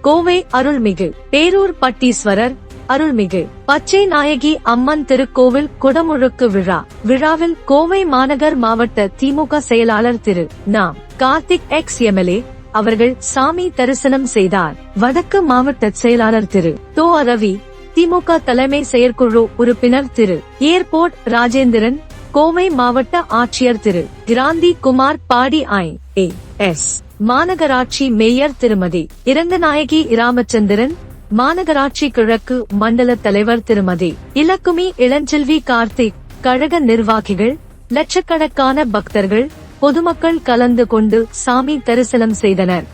கோவை அருள்மிகு பேரூர் பட்டீஸ்வரர் அருள்மிகு பச்சை நாயகி அம்மன் திருக்கோவில் குடமுழுக்கு விழாவில் கோவை மாநகர் மாவட்ட திமுக செயலாளர் திரு கார்த்திக் எக்ஸ்-எம்எல்ஏ அவர்கள் சாமி தரிசனம் செய்தார். வடக்கு மாவட்ட செயலாளர் திரு ரவி, திமுக தலைமை செயற்குழு உறுப்பினர் திரு ஏர்போர்ட் ராஜேந்திரன், கோவை மாவட்ட ஆட்சியர் திரு கிராந்தி குமார் பாடி ஐ.ஏ.எஸ். மாநகராட்சி மேயர் திருமதி இரங்கநாயகி இராமச்சந்திரன், மாநகராட்சி கிழக்கு மண்டல தலைவர் திருமதி இலக்குமி இளஞ்செல்வி கார்த்திக், கழக நிர்வாகிகள், லட்சக்கணக்கான பக்தர்கள், பொதுமக்கள் கலந்து கொண்டு சாமி தரிசனம் செய்தனர்.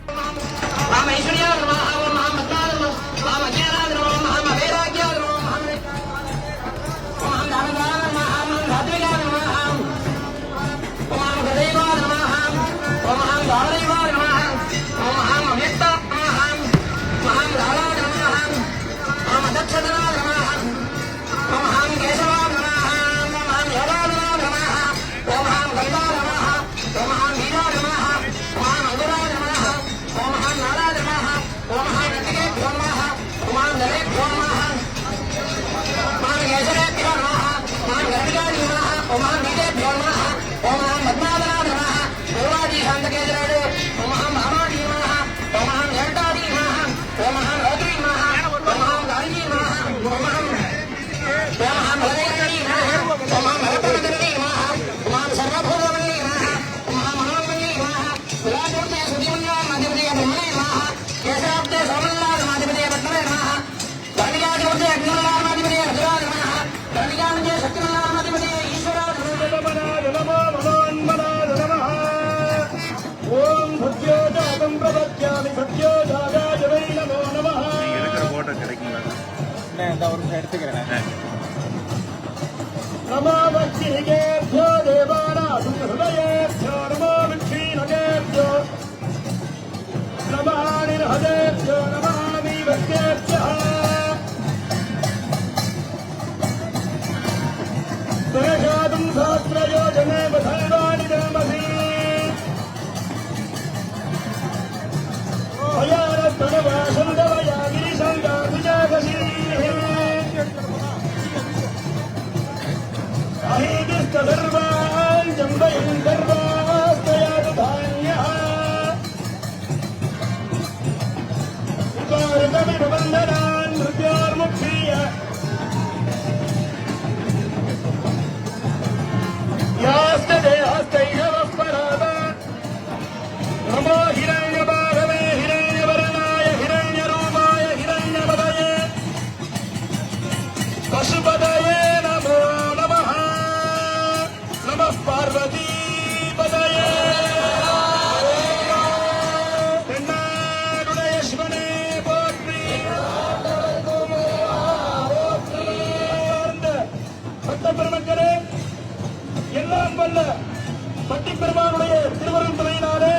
பட்டிப்பெருமானுடைய திருவருள் துணையினாலே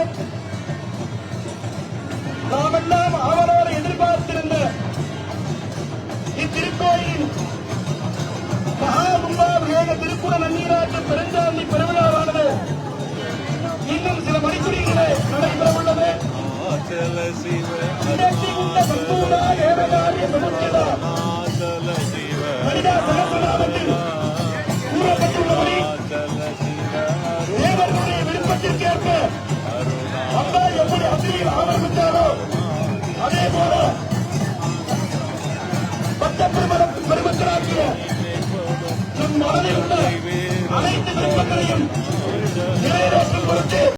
நாமெல்லாம் அவரோடு எதிர்பார்த்திருந்த இத்திருக்கோயிலின் மகா கும்பாபிஷேக திருக்குட நன்னீராட்டு பெருஞ்சாந்தி பெருவிழாவானது இன்னும் சில மணித்துறைகளே நடைபெற உள்ளது. சகசநாமத்தில் கூறப்பட்டுள்ளபடி தேவர்களுடைய விருப்பத்திற்கேற்ப அம்பா எப்படி அத்திரியில் ஆரம்பித்தாரோ அதே போல பெருமக்களாகிய நம் மனதில் உள்ள அனைத்து விருப்பங்களையும் நிறைவேற்றும் பொருட்டு